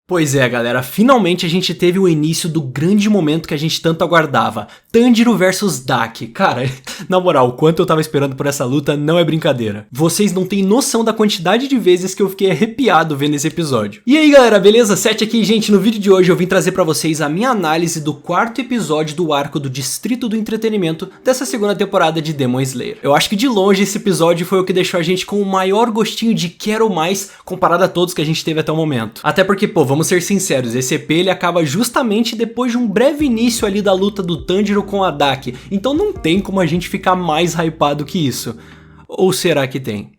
Pois é, galera, finalmente a gente teve o início do grande momento que a gente tanto aguardava. Tanjiro versus Daki. Cara, na moral, o quanto eu tava esperando por essa luta não é brincadeira. Vocês não têm noção da quantidade de vezes que eu fiquei arrepiado vendo esse episódio. E aí, galera, beleza? 7 aqui, gente. No vídeo de hoje eu vim trazer pra vocês a minha análise do 4º episódio do arco do Distrito do Entretenimento dessa segunda temporada de Demon Slayer. Eu acho que de longe esse episódio foi o que deixou a gente com o maior gostinho de quero mais comparado a todos que a gente teve até o momento. Até porque, pô, vamos ser sinceros, esse EP ele acaba justamente depois de um breve início ali da luta do Tanjiro com a Daki, então não tem como a gente ficar mais hypado que isso. Ou será que tem?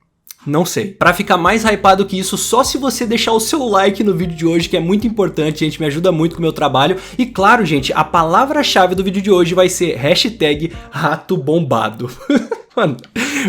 Não sei. Pra ficar mais hypado que isso, só se você deixar o seu like no vídeo de hoje, que é muito importante, gente, me ajuda muito com o meu trabalho. E claro, gente, a palavra-chave do vídeo de hoje vai ser hashtag rato bombado. Mano,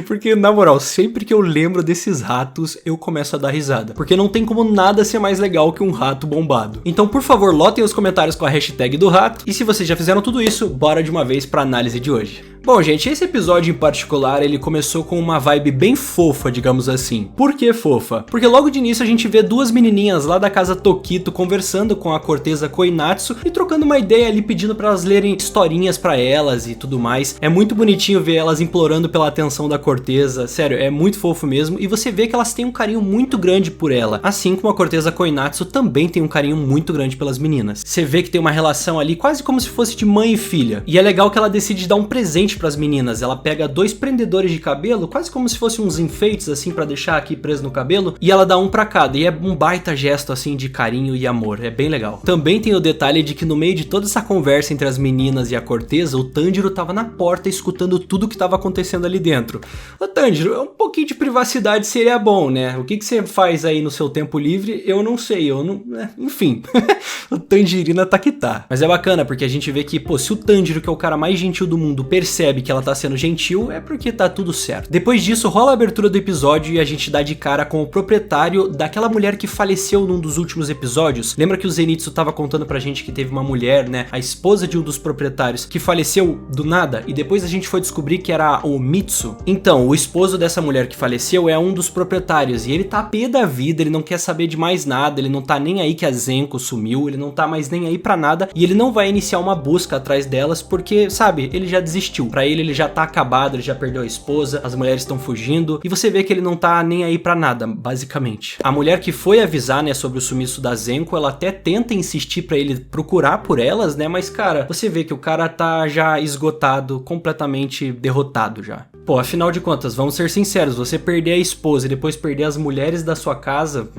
porque na moral, sempre que eu lembro desses ratos, eu começo a dar risada. Porque não tem como nada ser mais legal que um rato bombado. Então, por favor, lotem os comentários com a hashtag do rato. E se vocês já fizeram tudo isso, bora de uma vez pra análise de hoje. Bom, gente, esse episódio em particular, ele começou com uma vibe bem fofa, digamos assim. Por que fofa? Porque logo de início a gente vê duas menininhas lá da casa Tokito conversando com a cortesa Koinatsu e trocando uma ideia ali, pedindo pra elas lerem historinhas pra elas e tudo mais. É muito bonitinho ver elas implorando pela atenção da cortesa, sério, é muito fofo mesmo, e você vê que elas têm um carinho muito grande por ela, assim como a cortesa Koinatsu também tem um carinho muito grande pelas meninas. Você vê que tem uma relação ali quase como se fosse de mãe e filha, e é legal que ela decide dar um presente pras meninas. Ela pega 2 prendedores de cabelo, quase como se fossem uns enfeites assim pra deixar aqui preso no cabelo, e ela dá um pra cada, e é um baita gesto assim de carinho e amor, é bem legal. Também tem o detalhe de que no meio de toda essa conversa entre as meninas e a cortesa, o Tanjiro tava na porta escutando tudo que tava acontecendo ali dentro. Ô Tanjiro, um pouquinho de privacidade seria bom, né? O que você faz aí no seu tempo livre? Eu não sei, eu não... enfim, o Tanjirina tá que tá. Mas é bacana, porque a gente vê que, pô, se o Tanjiro, que é o cara mais gentil do mundo, percebe que ela tá sendo gentil, é porque tá tudo certo. Depois disso, rola a abertura do episódio e a gente dá de cara com o proprietário daquela mulher que faleceu num dos últimos episódios. Lembra que o Zenitsu tava contando pra gente que teve uma mulher, né, a esposa de um dos proprietários, que faleceu do nada, e depois a gente foi descobrir que era o Mitsu? Então, o esposo dessa mulher que faleceu é um dos proprietários, e ele tá pé da vida, ele não quer saber de mais nada, ele não tá nem aí que a Zenko sumiu, ele não tá mais nem aí pra nada, e ele não vai iniciar uma busca atrás delas, porque, sabe, ele já desistiu. Pra ele já tá acabado, ele já perdeu a esposa, as mulheres estão fugindo, e você vê que ele não tá nem aí pra nada, basicamente. A mulher que foi avisar, né, sobre o sumiço da Zenko, ela até tenta insistir pra ele procurar por elas, né, mas cara, você vê que o cara tá já esgotado, completamente derrotado já. Pô, afinal de contas, vamos ser sinceros, você perder a esposa e depois perder as mulheres da sua casa,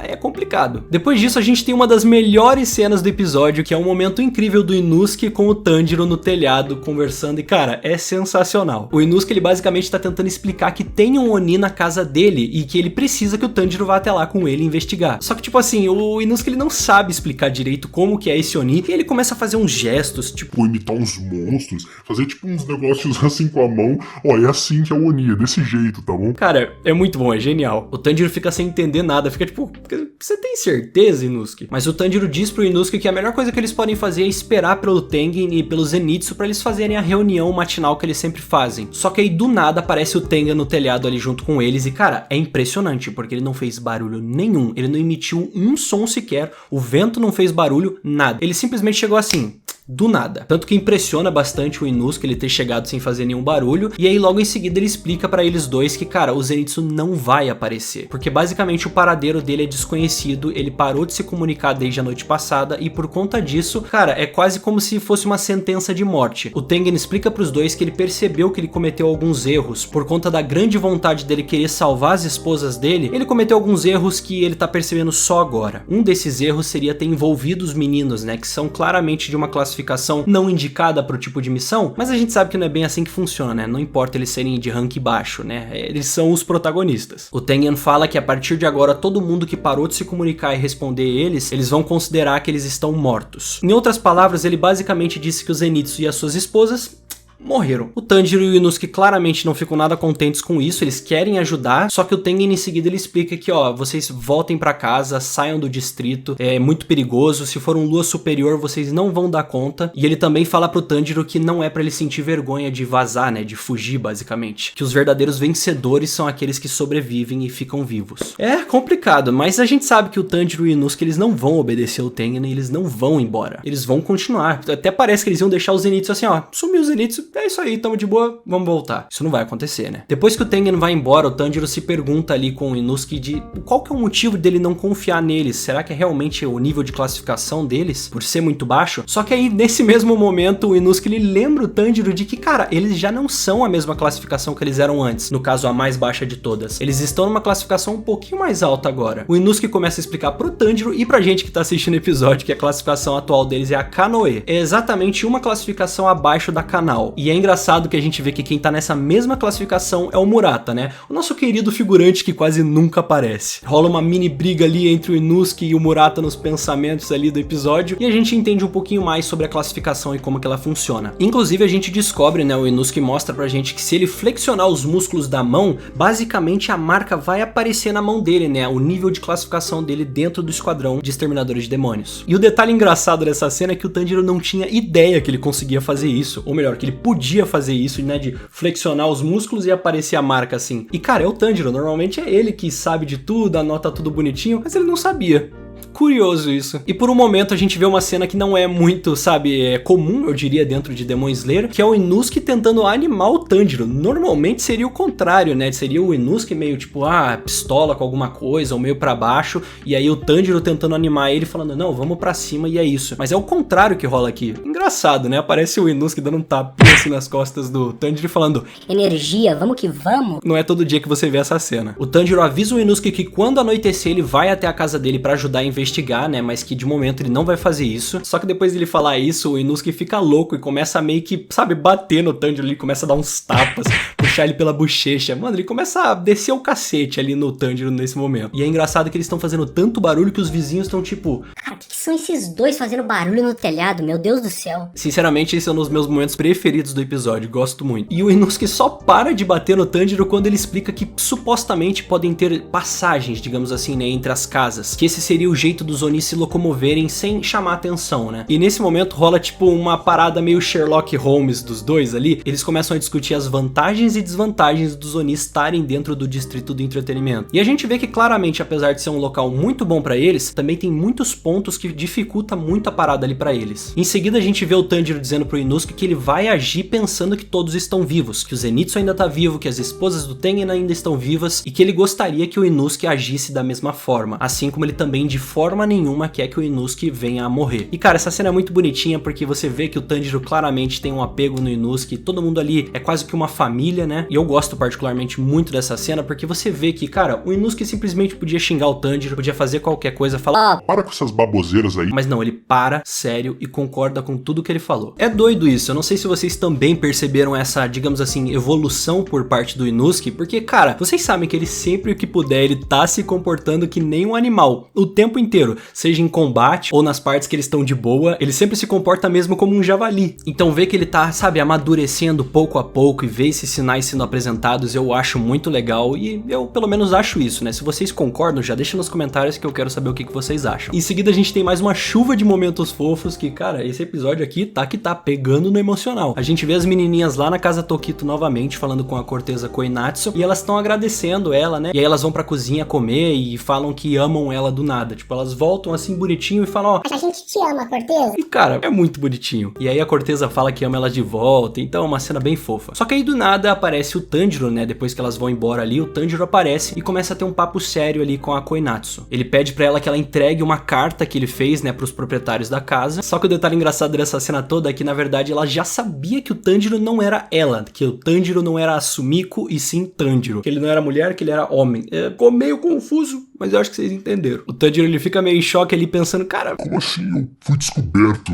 é complicado. Depois disso, a gente tem uma das melhores cenas do episódio, que é um momento incrível do Inosuke com o Tanjiro no telhado, conversando, e cara, é sensacional. O Inosuke, ele basicamente tá tentando explicar que tem um Oni na casa dele e que ele precisa que o Tanjiro vá até lá com ele investigar. Só que, tipo assim, o Inosuke, ele não sabe explicar direito como que é esse Oni, e ele começa a fazer uns gestos, tipo, imitar uns monstros, fazer tipo uns negócios assim com a mão, ó, é assim que é o Oni, é desse jeito, tá bom? Cara, é muito bom, é genial. O Tanjiro fica sem entender nada, fica tipo, você tem certeza, Inosuke? Mas o Tanjiro diz pro Inosuke que a melhor coisa que eles podem fazer é esperar pelo Tengen e pelo Zenitsu pra eles fazerem a reunião matinal que eles sempre fazem. Só que aí do nada aparece o Tengen no telhado ali junto com eles e cara, é impressionante, porque ele não fez barulho nenhum, ele não emitiu um som sequer, o vento não fez barulho, nada. Ele simplesmente chegou assim, do nada. Tanto que impressiona bastante o Inosuke ele ter chegado sem fazer nenhum barulho, e aí logo em seguida ele explica pra eles dois que, cara, o Zenitsu não vai aparecer, porque basicamente o paradeiro dele é desconhecido, ele parou de se comunicar desde a noite passada, e por conta disso, cara, é quase como se fosse uma sentença de morte. O Tengen explica pros dois que ele percebeu que ele cometeu alguns erros, por conta da grande vontade dele querer salvar as esposas dele, ele cometeu alguns erros que ele tá percebendo só agora. Um desses erros seria ter envolvido os meninos, né, que são claramente de uma classificação não indicada para o tipo de missão, mas a gente sabe que não é bem assim que funciona, né? Não importa eles serem de rank baixo, né? Eles são os protagonistas. O Tengen fala que a partir de agora todo mundo que parou de se comunicar e responder eles vão considerar que eles estão mortos. Em outras palavras, ele basicamente disse que o Zenitsu e as suas esposas morreram. O Tanjiro e o Inosuke claramente não ficam nada contentes com isso, eles querem ajudar, só que o Tengen em seguida ele explica que, ó, vocês voltem pra casa, saiam do distrito, é muito perigoso, se for um lua superior vocês não vão dar conta. E ele também fala pro Tanjiro que não é pra ele sentir vergonha de vazar, né, de fugir basicamente, que os verdadeiros vencedores são aqueles que sobrevivem e ficam vivos. É complicado, mas a gente sabe que o Tanjiro e o Inosuke eles não vão obedecer o Tengen e eles não vão embora, eles vão continuar. Até parece que eles iam deixar os Zenitsu assim, ó, sumiu os Zenitsu, é isso aí, tamo de boa, vamos voltar. Isso não vai acontecer, né? Depois que o Tengen vai embora, o Tanjiro se pergunta ali com o Inosuke de qual que é o motivo dele não confiar neles. Será que é realmente o nível de classificação deles, por ser muito baixo? Só que aí, nesse mesmo momento, o Inosuke ele lembra o Tanjiro de que, cara, eles já não são a mesma classificação que eles eram antes, no caso a mais baixa de todas. Eles estão numa classificação um pouquinho mais alta agora. O Inosuke começa a explicar pro Tanjiro e pra gente que tá assistindo o episódio que a classificação atual deles é a Kanoe. É exatamente uma classificação abaixo da Kanao. E é engraçado que a gente vê que quem tá nessa mesma classificação é o Murata, né? O nosso querido figurante que quase nunca aparece. Rola uma mini briga ali entre o Inosuke e o Murata nos pensamentos ali do episódio, e a gente entende um pouquinho mais sobre a classificação e como que ela funciona. Inclusive a gente descobre, né, o Inosuke mostra pra gente que se ele flexionar os músculos da mão, basicamente a marca vai aparecer na mão dele, né, o nível de classificação dele dentro do esquadrão de exterminadores de demônios. E o detalhe engraçado dessa cena é que o Tanjiro não tinha ideia que ele conseguia fazer isso, ou melhor, que ele podia fazer isso, né, de flexionar os músculos e aparecer a marca assim. E cara, é o Tanjiro, normalmente é ele que sabe de tudo, anota tudo bonitinho, mas ele não sabia. Curioso isso. E por um momento a gente vê uma cena que não é muito, sabe, comum, eu diria, dentro de Demon Slayer, que é o Inosuke tentando animar o Tanjiro. Normalmente seria o contrário, né? Seria o Inosuke meio tipo, pistola com alguma coisa, ou meio pra baixo, e aí o Tanjiro tentando animar ele, falando, não, vamos pra cima e é isso. Mas é o contrário que rola aqui. Engraçado, né? Aparece o Inosuke dando um tapinha assim nas costas do Tanjiro falando, energia, vamos que vamos. Não é todo dia que você vê essa cena. O Tanjiro avisa o Inosuke que quando anoitecer ele vai até a casa dele pra ajudar a investigar, né, mas que de momento ele não vai fazer isso. Só que depois dele falar isso, o Inosuke fica louco e começa a meio que, sabe, bater no Tanjiro ali, começa a dar uns tapas, puxar ele pela bochecha. Mano, ele começa a descer o cacete ali no Tanjiro nesse momento. E é engraçado que eles estão fazendo tanto barulho que os vizinhos estão tipo... Cara, o que são esses dois fazendo barulho no telhado? Meu Deus do céu. Sinceramente, esse é um dos meus momentos preferidos do episódio, gosto muito. E o Inosuke só para de bater no Tanjiro quando ele explica que supostamente podem ter passagens, digamos assim, né, entre as casas. Que esse seria o jeito dos Oni se locomoverem sem chamar atenção, né? E nesse momento rola tipo uma parada meio Sherlock Holmes dos dois ali. Eles começam a discutir as vantagens e desvantagens dos Oni estarem dentro do distrito do entretenimento. E a gente vê que claramente, apesar de ser um local muito bom pra eles, também tem muitos pontos que dificulta muito a parada ali pra eles. Em seguida a gente vê o Tanjiro dizendo pro Inosuke que ele vai agir pensando que todos estão vivos, que o Zenitsu ainda tá vivo, que as esposas do Tengen ainda estão vivas e que ele gostaria que o Inosuke agisse da mesma forma, assim como ele também de forma nenhuma quer que o Inosuke venha a morrer. E cara, essa cena é muito bonitinha porque você vê que o Tanjiro claramente tem um apego no Inosuke, todo mundo ali é quase que uma família, né? E eu gosto particularmente muito dessa cena porque você vê que, cara, o Inosuke simplesmente podia xingar o Tanjiro, podia fazer qualquer coisa, falar, para com essas baboseiras aí. mas não, ele para, sério, e concorda com tudo que ele falou. É doido isso, eu não sei se vocês também perceberam essa, digamos assim, evolução por parte do Inosuke, porque, cara, vocês sabem que ele sempre que puder, ele tá se comportando que nem um animal, o tempo inteiro, seja em combate ou nas partes que eles estão de boa, ele sempre se comporta mesmo como um javali. Então ver que ele tá, sabe, amadurecendo pouco a pouco e ver esses sinais sendo apresentados, eu acho muito legal e eu pelo menos acho isso, né? Se vocês concordam, já deixa nos comentários que eu quero saber o que vocês acham. Em seguida a gente tem mais uma chuva de momentos fofos que, cara, esse episódio aqui tá pegando no emocional. A gente vê as menininhas lá na casa Tokito novamente falando com a cortesa Koinatsu e elas estão agradecendo ela, né? E aí elas vão pra cozinha comer e falam que amam ela do nada. Tipo, elas voltam assim bonitinho e falam, ó, A gente te ama, Corteza. e cara, é muito bonitinho. E aí a Corteza fala que ama elas de volta, então é uma cena bem fofa. Só que aí do nada aparece o Tanjiro, né? Depois que elas vão embora ali, o Tanjiro aparece e começa a ter um papo sério ali com a Koinatsu. Ele pede pra ela que ela entregue uma carta que ele fez, né, pros proprietários da casa. Só que o detalhe engraçado dessa cena toda é que, na verdade, ela já sabia que o Tanjiro não era ela, que o Tanjiro não era a Sumiko e sim Tanjiro. Que ele não era mulher, que ele era homem. Ficou meio confuso, mas eu acho que vocês entenderam. O Tanjiro, ele fica meio em choque ali pensando, cara... Como assim? Eu fui descoberto.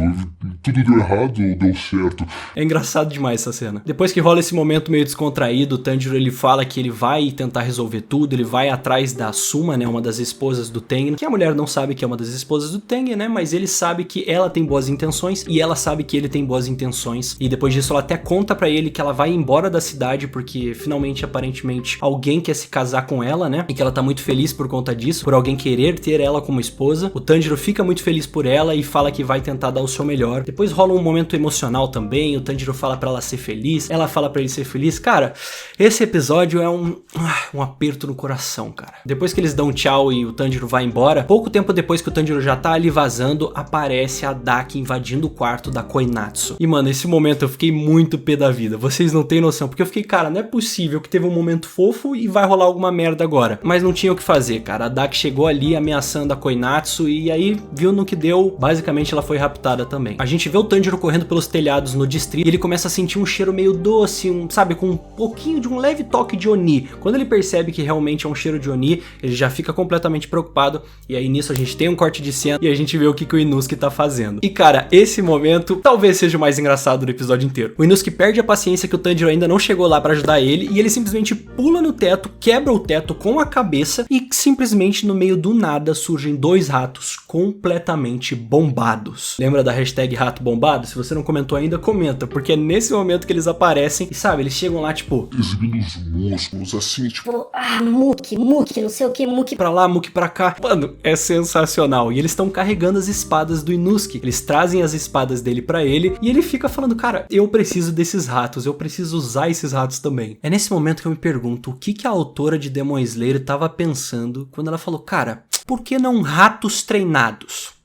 Tudo deu errado ou deu certo? É engraçado demais essa cena. Depois que rola esse momento meio descontraído, o Tanjiro, ele fala que ele vai tentar resolver tudo, ele vai atrás da Suma, né, uma das esposas do Tengen, que a mulher não sabe que é uma das esposas do Tengen, né, mas ele sabe que ela tem boas intenções e ela sabe que ele tem boas intenções. E depois disso ela até conta pra ele que ela vai embora da cidade porque finalmente, aparentemente, alguém quer se casar com ela, né, e que ela tá muito feliz por conta disso, por alguém querer ter ela como esposa. O Tanjiro fica muito feliz por ela e fala que vai tentar dar o seu melhor. Depois rola um momento emocional também, o Tanjiro fala pra ela ser feliz, ela fala pra ele ser feliz. Cara, esse episódio é um aperto no coração, cara. Depois que eles dão tchau e o Tanjiro vai embora, pouco tempo depois que o Tanjiro já tá ali vazando, aparece a Daki invadindo o quarto da Koinatsu. E mano, esse momento eu fiquei muito pé da vida, vocês não têm noção, porque eu fiquei, cara, não é possível que teve um momento fofo e vai rolar alguma merda agora. Mas não tinha o que fazer, cara. A Daki chegou ali ameaçando a Koinatsu e aí viu no que deu, basicamente ela foi raptada também. A gente vê o Tanjiro correndo pelos telhados no distrito e ele começa a sentir um cheiro meio doce, sabe, com um pouquinho de um leve toque de Oni. Quando ele percebe que realmente é um cheiro de Oni, ele já fica completamente preocupado e aí nisso a gente tem um corte de cena e a gente vê o que o Inosuke tá fazendo. E cara, esse momento talvez seja o mais engraçado do episódio inteiro. O Inosuke perde a paciência que o Tanjiro ainda não chegou lá pra ajudar ele e ele simplesmente pula no teto, quebra o teto com a cabeça e simplesmente no meio do nada surgem dois ratos completamente bombados. Lembra da hashtag rato bombado? Se você não comentou ainda, comenta, porque é nesse momento que eles aparecem e sabe, eles chegam lá tipo... exibindo os músculos assim, tipo... Muki, não sei o que, Muki pra lá, Muki pra cá. Mano, é sensacional. E eles estão carregando as espadas do Inosuke. Eles trazem as espadas dele pra ele e ele fica falando, cara, eu preciso desses ratos, eu preciso usar esses ratos também. É nesse momento que eu me pergunto o que a autora de Demon Slayer tava pensando quando ela falou, cara, por que não ratos treinados?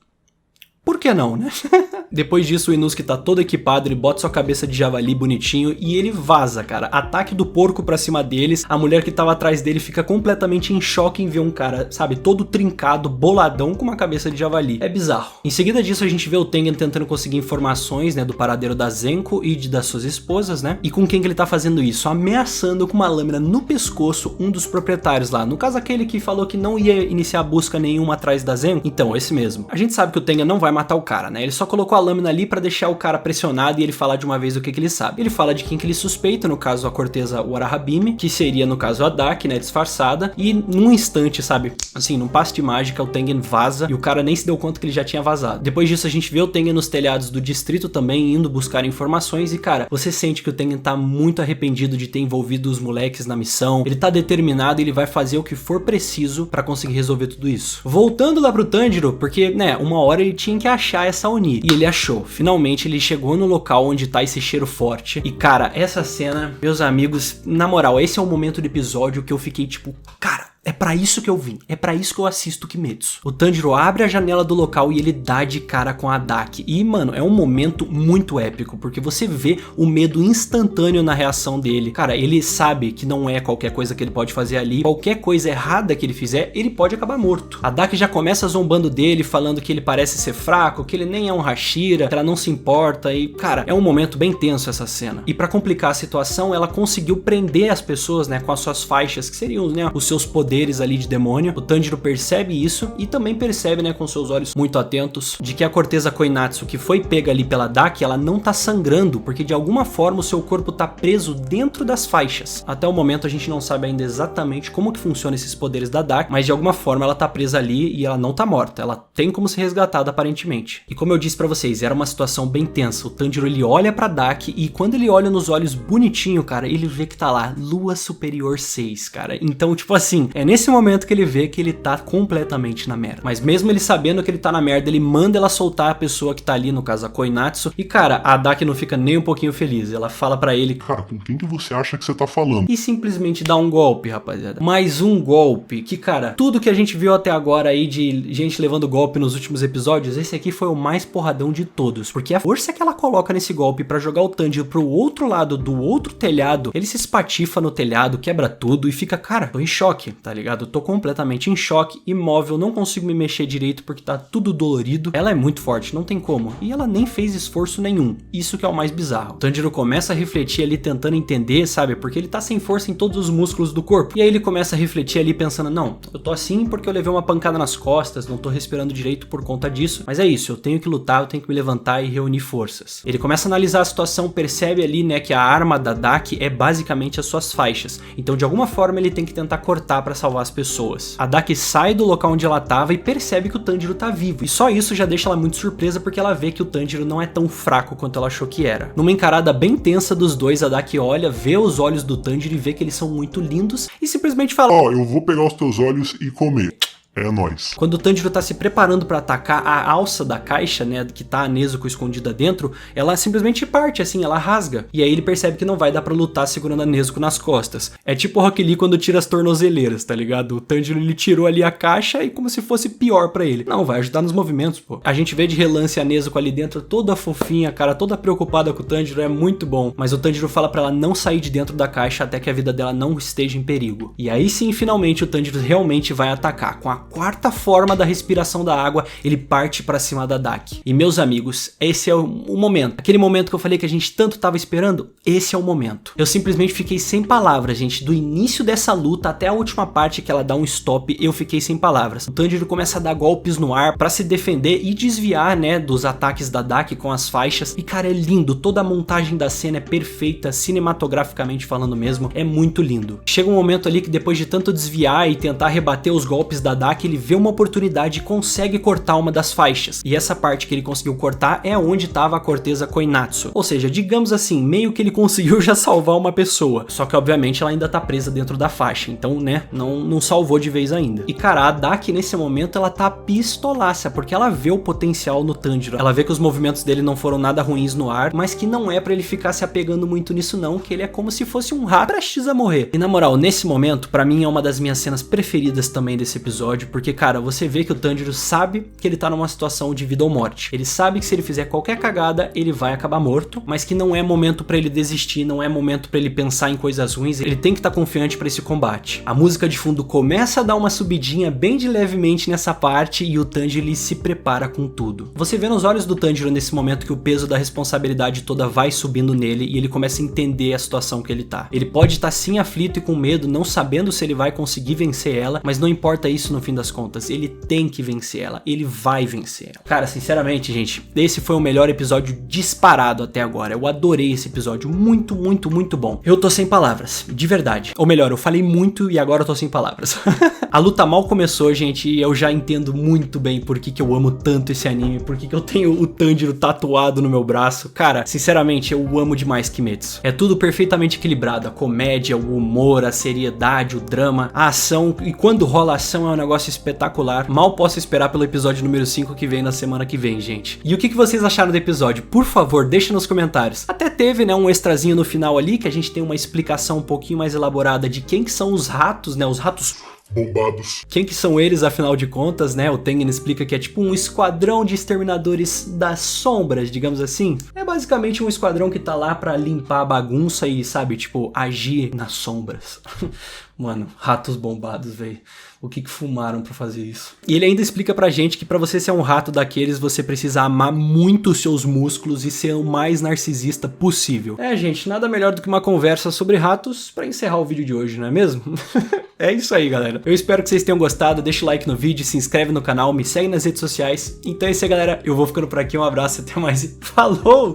Por que não, né? Depois disso, o Inosuke tá todo equipado, ele bota sua cabeça de javali bonitinho e ele vaza, cara. Ataque do porco pra cima deles, a mulher que tava atrás dele fica completamente em choque em ver um cara, sabe, todo trincado, boladão com uma cabeça de javali. É bizarro. Em seguida disso, a gente vê o Tengen tentando conseguir informações, né, do paradeiro da Zenko e das suas esposas, né? E com quem que ele tá fazendo isso? Ameaçando com uma lâmina no pescoço um dos proprietários lá. No caso, aquele que falou que não ia iniciar busca nenhuma atrás da Zenko. Então, esse mesmo. A gente sabe que o Tengen não vai matar o cara, né? Ele só colocou a lâmina ali pra deixar o cara pressionado e ele falar de uma vez o que ele sabe. Ele fala de quem que ele suspeita, no caso a cortesa Warahabime, que seria no caso a Daki, né, disfarçada, e num instante, sabe, assim, num passe de mágica, o Tengen vaza e o cara nem se deu conta que ele já tinha vazado. Depois disso a gente vê o Tengen nos telhados do distrito também, indo buscar informações e, cara, você sente que o Tengen tá muito arrependido de ter envolvido os moleques na missão, ele tá determinado e ele vai fazer o que for preciso pra conseguir resolver tudo isso. Voltando lá pro Tanjiro, porque, né, uma hora ele tinha que achar essa Oni, e ele achou. Finalmente ele chegou no local onde tá esse cheiro forte. E cara, essa cena, meus amigos, na moral, esse é o momento do episódio que eu fiquei tipo, cara, é pra isso que eu vim, é pra isso que eu assisto Kimetsu. O Tanjiro abre a janela do local e ele dá de cara com a Daki. E, mano, é um momento muito épico, porque você vê o medo instantâneo na reação dele. Cara, ele sabe que não é qualquer coisa que ele pode fazer ali. Qualquer coisa errada que ele fizer, ele pode acabar morto. A Daki já começa zombando dele, falando que ele parece ser fraco, que ele nem é um Hashira, que ela não se importa. E, cara, é um momento bem tenso essa cena. E pra complicar a situação, ela conseguiu prender as pessoas, né, com as suas faixas, que seriam, né, os seus poderes ali de demônio. O Tanjiro percebe isso e também percebe, né, com seus olhos muito atentos, de que a cortesa Koinatsu que foi pega ali pela Daki, ela não tá sangrando, porque de alguma forma o seu corpo tá preso dentro das faixas. Até o momento a gente não sabe ainda exatamente como que funcionam esses poderes da Daki, mas de alguma forma ela tá presa ali e ela não tá morta, ela tem como ser resgatada aparentemente. E como eu disse pra vocês, era uma situação bem tensa. O Tanjiro, ele olha pra Daki e quando ele olha nos olhos bonitinho, cara, ele vê que tá lá, Lua Superior 6, cara. Então, tipo assim, é nesse momento que ele vê que ele tá completamente na merda. Mas mesmo ele sabendo que ele tá na merda, ele manda ela soltar a pessoa que tá ali, no caso a Koinatsu. E cara, a Daki não fica nem um pouquinho feliz. Ela fala pra ele, cara, com quem que você acha que você tá falando? E simplesmente dá um golpe, rapaziada. Mais um golpe. Que, cara, tudo que a gente viu até agora aí de gente levando golpe nos últimos episódios, esse aqui foi o mais porradão de todos. Porque a força que ela coloca nesse golpe pra jogar o Tanjiro pro outro lado do outro telhado, ele se espatifa no telhado, quebra tudo e fica, cara, tô em choque, tá tá ligado? Eu tô completamente em choque, imóvel, não consigo me mexer direito porque tá tudo dolorido. Ela é muito forte, não tem como. E ela nem fez esforço nenhum. Isso que é o mais bizarro. O Tanjiro começa a refletir ali, tentando entender, sabe? Porque ele tá sem força em todos os músculos do corpo. E aí ele começa a refletir ali, pensando, não, eu tô assim porque eu levei uma pancada nas costas, não tô respirando direito por conta disso. Mas é isso, eu tenho que lutar, eu tenho que me levantar e reunir forças. Ele começa a analisar a situação, percebe ali, né, que a arma da Daki é basicamente as suas faixas. Então, de alguma forma, ele tem que tentar cortar pra salvar as pessoas. A Daki sai do local onde ela tava e percebe que o Tanjiro tá vivo. E só isso já deixa ela muito surpresa porque ela vê que o Tanjiro não é tão fraco quanto ela achou que era. Numa encarada bem tensa dos dois, a Daki olha, vê os olhos do Tanjiro e vê que eles são muito lindos e simplesmente fala: Ó, eu vou pegar os teus olhos e comer. É nóis. Quando o Tanjiro tá se preparando pra atacar a alça da caixa, né, que tá a Nezuko escondida dentro, ela simplesmente parte, assim, ela rasga. E aí ele percebe que não vai dar pra lutar segurando a Nezuko nas costas. É tipo o Rock Lee quando tira as tornozeleiras, tá ligado? O Tanjiro, ele tirou ali a caixa e como se fosse pior pra ele. Não, vai ajudar nos movimentos, pô. A gente vê de relance a Nezuko ali dentro, toda fofinha, cara, toda preocupada com o Tanjiro, é muito bom. Mas o Tanjiro fala pra ela não sair de dentro da caixa até que a vida dela não esteja em perigo. E aí sim, finalmente, o Tanjiro realmente vai atacar. Com a quarta forma da respiração da água, ele parte pra cima da Daki. E meus amigos, esse é o momento. Aquele momento que eu falei que a gente tanto tava esperando, esse é o momento. Eu simplesmente fiquei sem palavras, gente. Do início dessa luta até a última parte que ela dá um stop, eu fiquei sem palavras. O Tanjiro começa a dar golpes no ar pra se defender e desviar, né, dos ataques da Daki com as faixas. E cara, é lindo. Toda a montagem da cena é perfeita, cinematograficamente falando mesmo. É muito lindo. Chega um momento ali que depois de tanto desviar e tentar rebater os golpes da Daki, ele vê uma oportunidade e consegue cortar uma das faixas. E essa parte que ele conseguiu cortar é onde estava a corteza Koinatsu. Ou seja, digamos assim, meio que ele conseguiu já salvar uma pessoa. Só que obviamente ela ainda tá presa dentro da faixa. Então, né, não salvou de vez ainda. E cara, a Daki nesse momento ela tá pistolaça, porque ela vê o potencial no Tanjiro. Ela vê que os movimentos dele não foram nada ruins no ar, mas que não é pra ele ficar se apegando muito nisso não, que ele é como se fosse um rato prestes a morrer. E na moral, nesse momento, pra mim é uma das minhas cenas preferidas também desse episódio, porque cara, você vê que o Tanjiro sabe que ele tá numa situação de vida ou morte. Ele sabe que se ele fizer qualquer cagada, ele vai acabar morto, mas que não é momento pra ele desistir, não é momento pra ele pensar em coisas ruins, ele tem que estar confiante pra esse combate. A música de fundo começa a dar uma subidinha bem de levemente nessa parte e o Tanjiro ele se prepara com tudo. Você vê nos olhos do Tanjiro nesse momento que o peso da responsabilidade toda vai subindo nele e ele começa a entender a situação que ele tá. Ele pode estar sim aflito e com medo, não sabendo se ele vai conseguir vencer ela, mas não importa isso no fim das contas, ele tem que vencer ela, ele vai vencer ela. Cara, sinceramente, gente, esse foi o melhor episódio disparado até agora. Eu adorei esse episódio, muito, muito, muito bom. Eu tô sem palavras, de verdade. Ou melhor, eu falei muito e agora eu tô sem palavras. A luta mal começou, gente, e eu já entendo muito bem por que eu amo tanto esse anime, por que eu tenho o Tanjiro tatuado no meu braço. Cara, sinceramente, eu amo demais Kimetsu. É tudo perfeitamente equilibrado, a comédia, o humor, a seriedade, o drama, a ação, e quando rola ação é um negócio espetacular. Mal posso esperar pelo episódio número 5 que vem na semana que vem, gente. E o que vocês acharam do episódio? Por favor, deixa nos comentários. Até teve, né, um extrazinho no final ali, que a gente tem uma explicação um pouquinho mais elaborada de quem que são os ratos, né, os ratos bombados. Quem que são eles, afinal de contas, né? O Tengen explica que é tipo um esquadrão de exterminadores das sombras, digamos assim. É basicamente um esquadrão que tá lá pra limpar a bagunça e, sabe, tipo, agir nas sombras. Mano, ratos bombados, velho. O que fumaram pra fazer isso? E ele ainda explica pra gente que pra você ser um rato daqueles, você precisa amar muito os seus músculos e ser o mais narcisista possível. É, gente, nada melhor do que uma conversa sobre ratos pra encerrar o vídeo de hoje, não é mesmo? É isso aí, galera. Eu espero que vocês tenham gostado. Deixa o like no vídeo, se inscreve no canal, me segue nas redes sociais. Então é isso aí, galera. Eu vou ficando por aqui. Um abraço, até mais e falou!